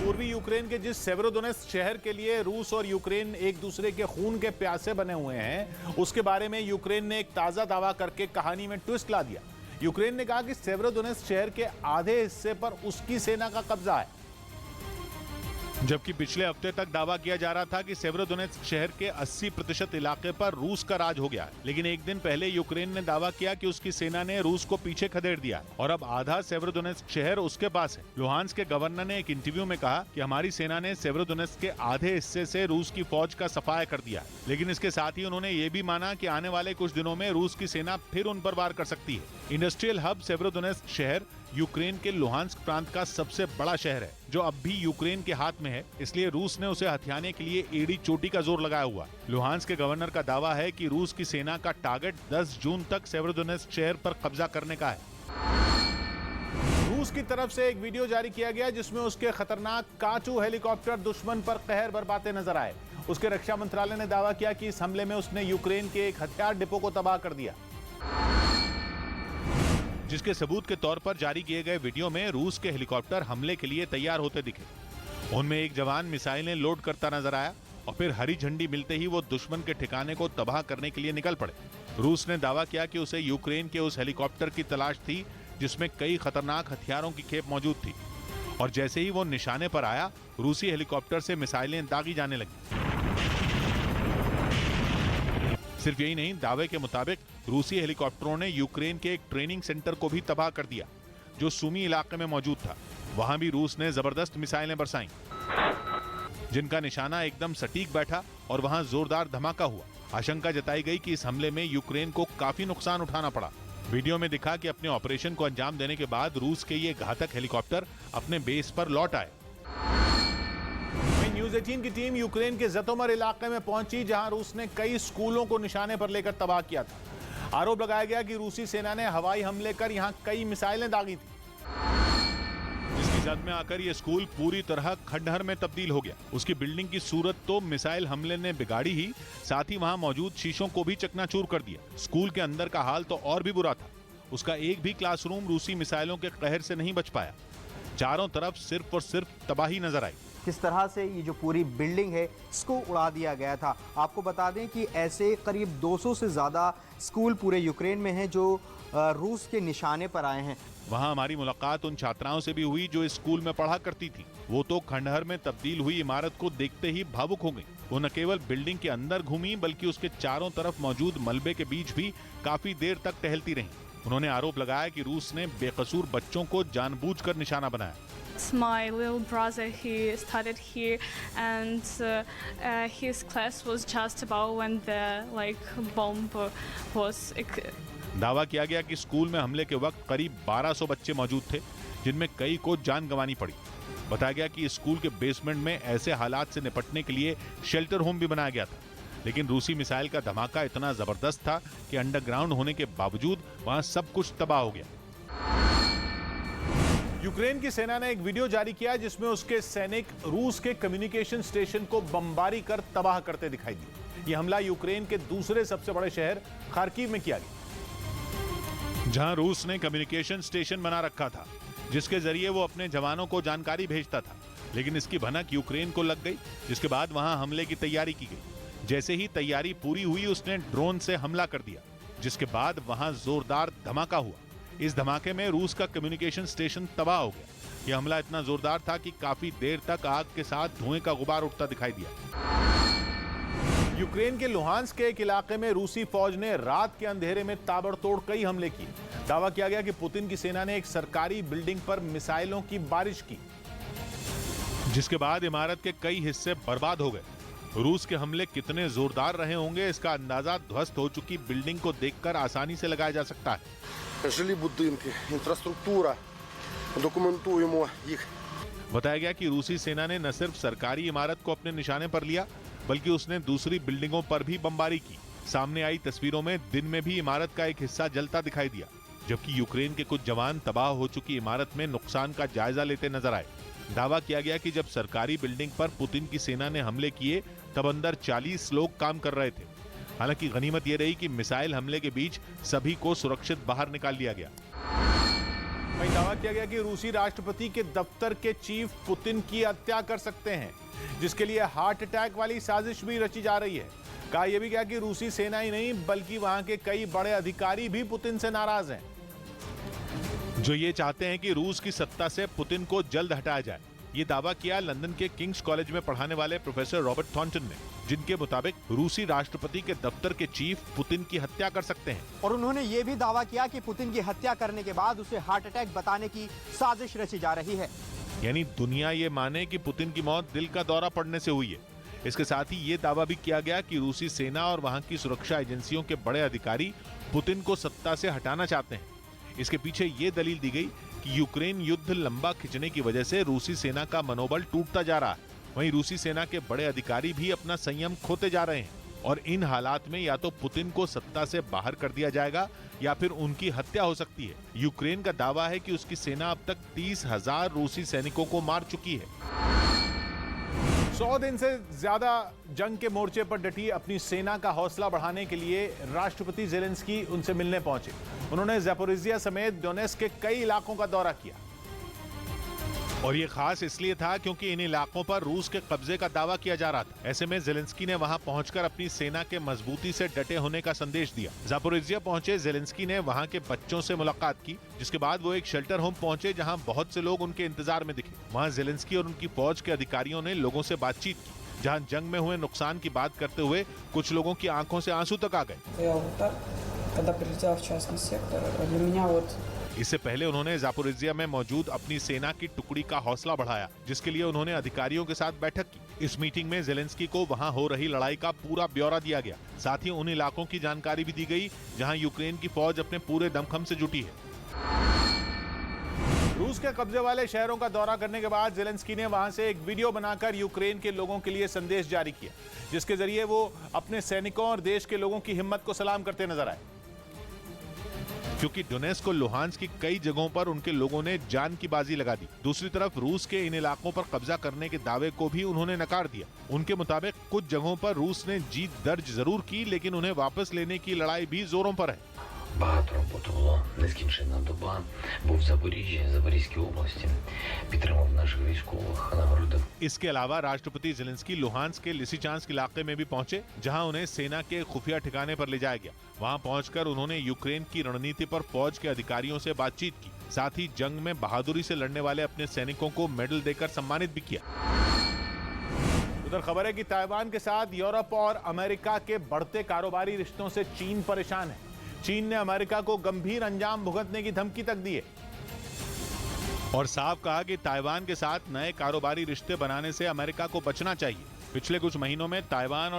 पूर्वी यूक्रेन के जिस सेवेरोडोनेत्स्क शहर के लिए रूस और यूक्रेन एक दूसरे के खून के प्यासे बने हुए हैं, उसके बारे में यूक्रेन ने एक ताजा दावा करके कहानी में ट्विस्ट ला दिया। यूक्रेन ने कहा कि सेवेरोडोनेत्स्क शहर के आधे हिस्से पर उसकी सेना का कब्जा है, जबकि पिछले हफ्ते तक दावा किया जा रहा था कि सेवेरोडोनेत्स्क शहर के 80% इलाके पर रूस का राज हो गया है। लेकिन एक दिन पहले यूक्रेन ने दावा किया कि उसकी सेना ने रूस को पीछे खदेड़ दिया है और अब आधा सेवेरोडोनेत्स्क शहर उसके पास है। लुहांस्क के गवर्नर ने एक इंटरव्यू में कहा कि हमारी सेना ने सेवेरोडोनेत्स्क के आधे हिस्से से रूस की फौज का सफाया कर दिया है। लेकिन इसके साथ ही उन्होंने ये भी माना कि आने वाले कुछ दिनों में रूस की सेना फिर उन पर वार कर सकती है। इंडस्ट्रियल हब सेवेरोडोनेत्स्क शहर यूक्रेन के लुहांस्क प्रांत का सबसे बड़ा शहर है, जो अब भी यूक्रेन के हाथ में है, इसलिए रूस ने उसे हथियाने के लिए एड़ी चोटी का जोर लगाया हुआ। लुहांस्क के गवर्नर का दावा है कि रूस की सेना का टारगेट 10 जून तक सेवेरोडोनेत्स्क शहर पर कब्जा करने का है। रूस की तरफ से एक वीडियो जारी किया गया जिसमें उसके खतरनाक काचू हेलीकॉप्टर दुश्मन पर कहर बरपाते नजर आए। उसके रक्षा मंत्रालय ने दावा किया कि इस हमले में उसने यूक्रेन के एक हथियार डिपो को तबाह कर दिया, जिसके सबूत के तौर पर जारी किए गए वीडियो में रूस के हेलीकॉप्टर हमले के लिए तैयार होते दिखे। उनमें एक जवान मिसाइलें लोड करता नजर आया और फिर हरी झंडी मिलते ही वो दुश्मन के ठिकाने को तबाह करने के लिए निकल पड़े। रूस ने दावा किया कि उसे यूक्रेन के उस हेलीकॉप्टर की तलाश थी जिसमें कई खतरनाक हथियारों की खेप मौजूद थी, और जैसे ही वो निशाने पर आया, रूसी हेलीकॉप्टर से मिसाइलें दागी जाने लगी। सिर्फ यही नहीं, दावे के मुताबिक रूसी हेलीकॉप्टरों ने यूक्रेन के एक ट्रेनिंग सेंटर को भी तबाह कर दिया, जो सुमी इलाके में मौजूद था। वहां भी रूस ने जबरदस्त मिसाइलें बरसाईं, जिनका निशाना एकदम सटीक बैठा और वहां जोरदार धमाका हुआ। आशंका जताई गई कि इस हमले में यूक्रेन को काफी नुकसान उठाना पड़ा। वीडियो में दिखा कि अपने ऑपरेशन को अंजाम देने के बाद रूस के ये घातक हेलीकॉप्टर अपने बेस पर लौट आए। न्यूज़ 18 की टीम यूक्रेन के ज़िटोमिर इलाके में पहुंची, जहां रूस ने कई स्कूलों को निशाने पर लेकर तबाह किया था। आरोप लगाया गया कि रूसी सेना ने हवाई हमले कर यहां कई मिसाइलें दागी थी, जिसकी जद में आकर यह स्कूल पूरी तरह खंडहर में तब्दील हो गया। उसकी बिल्डिंग की सूरत तो मिसाइल हमले ने बिगाड़ी ही, साथ ही वहां मौजूद शीशों को भी चकनाचूर कर दिया। स्कूल के अंदर का हाल तो और भी बुरा था। उसका एक भी क्लासरूम रूसी मिसाइलों के कहर से नहीं बच पाया। चारों तरफ सिर्फ और सिर्फ तबाही नजर आई। किस तरह से ये जो पूरी बिल्डिंग है इसको उड़ा दिया गया था। आपको बता दें कि ऐसे करीब 200 से ज़्यादा स्कूल पूरे यूक्रेन में हैं जो रूस के निशाने पर आए हैं। वहां हमारी मुलाकात उन छात्राओं से भी हुई जो इस स्कूल में पढ़ा करती थी। वो तो खंडहर में तब्दील हुई इमारत को देखते ही भावुक हो गई। वो न केवल बिल्डिंग के अंदर घूमी, बल्कि उसके चारों तरफ मौजूद मलबे के बीच भी काफी देर तक टहलती रहीं। उन्होंने आरोप लगाया कि रूस ने बेकसूर बच्चों को जानबूझकर निशाना बनाया। My little brother, he studied here, and his class was just about when the bomb was. दावा किया गया कि स्कूल में हमले के वक्त करीब 1200 बच्चे मौजूद थे, जिनमें कई को जान गंवानी पड़ी। बताया गया कि स्कूल के बेसमेंट में ऐसे हालात से निपटने के लिए शेल्टर होम भी बनाया गया था, लेकिन रूसी मिसाइल का धमाका इतना जबरदस्त था कि अंडरग्राउंड होने के बावजूद वहां सब कुछ तबाह हो गया। यूक्रेन की सेना ने एक वीडियो जारी किया जिसमें उसके सैनिक रूस के कम्युनिकेशन स्टेशन को बमबारी कर तबाह करते दिखाई दिए। यह हमला यूक्रेन के दूसरे सबसे बड़े शहर खार्किव में किया गया, जहां रूस ने कम्युनिकेशन स्टेशन बना रखा था, जिसके जरिए वो अपने जवानों को जानकारी भेजता था। लेकिन इसकी भनक यूक्रेन को लग गई, जिसके बाद वहां हमले की तैयारी की गई। जैसे ही तैयारी पूरी हुई, उसने ड्रोन से हमला कर दिया, जिसके बाद वहां जोरदार धमाका हुआ। इस धमाके में रूस का कम्युनिकेशन स्टेशन तबाह हो गया। यह हमला इतना जोरदार था कि काफी देर तक आग के साथ धुएं का गुबार उठता दिखाई दिया। यूक्रेन के लुहांस्क के एक इलाके में रूसी फौज ने रात के अंधेरे में ताबड़तोड़ कई हमले किए। दावा किया गया कि पुतिन की सेना ने एक सरकारी बिल्डिंग पर मिसाइलों की बारिश की, जिसके बाद इमारत के कई हिस्से बर्बाद हो गए। रूस के हमले कितने जोरदार रहे होंगे, इसका अंदाजा ध्वस्त हो चुकी बिल्डिंग को देखकर आसानी से लगाया जा सकता है। жилі будинки, інфраструктура, документуємо їх। बताया गया कि रूसी सेना ने न सिर्फ सरकारी इमारत को अपने निशाने पर लिया, बल्कि उसने दूसरी बिल्डिंगों पर भी बमबारी की। सामने आई तस्वीरों में दिन में भी इमारत का एक हिस्सा जलता दिखाई दिया, जबकि यूक्रेन के कुछ जवान तबाह हो चुकी इमारत में नुकसान का जायजा लेते नजर आए। दावा किया गया कि जब सरकारी बिल्डिंग पर पुतिन की सेना ने हमले किए, तब अंदर 40 लोग काम कर रहे थे। हालांकि गनीमत यह रही कि मिसाइल हमले के बीच सभी को सुरक्षित बाहर निकाल लिया गया। वहीं दावा किया गया कि रूसी राष्ट्रपति के दफ्तर के चीफ पुतिन की हत्या कर सकते हैं, जिसके लिए हार्ट अटैक वाली साजिश भी रची जा रही है। कहा यह भी गया कि रूसी सेना ही नहीं बल्कि वहां के कई बड़े अधिकारी भी पुतिन से नाराज हैं, जो ये चाहते हैं कि रूस की सत्ता से पुतिन को जल्द हटाया जाए। ये दावा किया लंदन के किंग्स कॉलेज में पढ़ाने वाले प्रोफेसर रॉबर्ट थॉर्नटन ने, जिनके मुताबिक रूसी राष्ट्रपति के दफ्तर के चीफ पुतिन की हत्या कर सकते हैं। और उन्होंने ये भी दावा किया कि पुतिन की हत्या करने के बाद उसे हार्ट अटैक बताने की साजिश रची जा रही है। यानी दुनिया ये माने कि पुतिन की मौत दिल का दौरा पड़ने से हुई है। इसके साथ ही ये दावा भी किया गया कि रूसी सेना और वहां की सुरक्षा एजेंसियों के बड़े अधिकारी पुतिन को सत्ता से हटाना चाहते हैं। इसके पीछे ये दलील दी गई कि यूक्रेन युद्ध लंबा खिंचने की वजह से रूसी सेना का मनोबल टूटता जा रहा है। वहीं रूसी सेना के बड़े अधिकारी भी अपना संयम खोते जा रहे हैं और इन हालात में या तो पुतिन को सत्ता से बाहर कर दिया जाएगा या फिर उनकी हत्या हो सकती है। यूक्रेन का दावा है कि उसकी सेना अब तक 30,000 रूसी सैनिकों को मार चुकी है। 100 दिन से ज्यादा जंग के मोर्चे पर डटी अपनी सेना का हौसला बढ़ाने के लिए राष्ट्रपति ज़ेलेंस्की उनसे मिलने पहुंचे। उन्होंने ज़ैपोरिज़िया समेत डोनेट्स्क के कई इलाकों का दौरा किया और ये खास इसलिए था क्योंकि इन इलाकों पर रूस के कब्जे का दावा किया जा रहा था। ऐसे में ज़ेलेंस्की ने वहां पहुंचकर अपनी सेना के मजबूती से डटे होने का संदेश दिया। ज़ैपोरिज़िया पहुंचे ज़ेलेंस्की ने वहां के बच्चों से मुलाकात की, जिसके बाद वो एक शेल्टर होम पहुंचे जहां बहुत से लोग उनके इंतजार में दिखे। वहां ज़ेलेंस्की और उनकी फौज के अधिकारियों ने लोगों से बातचीत की, जहां जंग में हुए नुकसान की बात करते हुए कुछ लोगों की आंखों से आंसू तक आ गए। इससे पहले उन्होंने ज़ैपोरिज़िया में मौजूद अपनी सेना की टुकड़ी का हौसला बढ़ाया, जिसके लिए उन्होंने अधिकारियों के साथ बैठक की। इस मीटिंग में ज़ेलेंस्की को वहां हो रही लड़ाई का पूरा ब्यौरा दिया गया। साथ ही उन इलाकों की जानकारी भी दी गई जहां यूक्रेन की फौज अपने पूरे दमखम से जुटी है। रूस के कब्जे वाले शहरों का दौरा करने के बाद ज़ेलेंस्की ने वहां से एक वीडियो बनाकर यूक्रेन के लोगों के लिए संदेश जारी किया, जिसके जरिए वो अपने सैनिकों और देश के लोगों की हिम्मत को सलाम करते नजर आए। क्योंकि डोनेट्स्क और लुहांस्क की कई जगहों पर उनके लोगों ने जान की बाजी लगा दी। दूसरी तरफ रूस के इन इलाकों पर कब्जा करने के दावे को भी उन्होंने नकार दिया। उनके मुताबिक कुछ जगहों पर रूस ने जीत दर्ज जरूर की, लेकिन उन्हें वापस लेने की लड़ाई भी जोरों पर है। Багато роботи було, нескінченна доба, був в Запоріжжі, Запорізькій області, підтримав наших військових, нагородив. इसके अलावा राष्ट्रपति ज़ेलेंस्की लुहांस्क के लिसिचांस्क इलाके में भी पहुंचे, जहां उन्हें सेना के खुफिया ठिकाने पर ले जाया गया। वहां पहुंचकर उन्होंने यूक्रेन की रणनीति पर फौज के अधिकारियों से बातचीत की। साथ ही जंग में बहादुरी से लड़ने वाले अपने सैनिकों को मेडल देकर सम्मानित भी किया। उधर खबर है कि ताइवान के साथ यूरोप और अमेरिका के बढ़ते कारोबारी रिश्तों से चीन परेशान है। चीन ने अमेरिका को गंभीर अंजाम भुगतने की धमकी तक दी है और साफ कहा कि ताइवान के साथ नए कारोबारी रिश्ते बनाने से अमेरिका को बचना चाहिए। पिछले कुछ महीनों में ताइवान और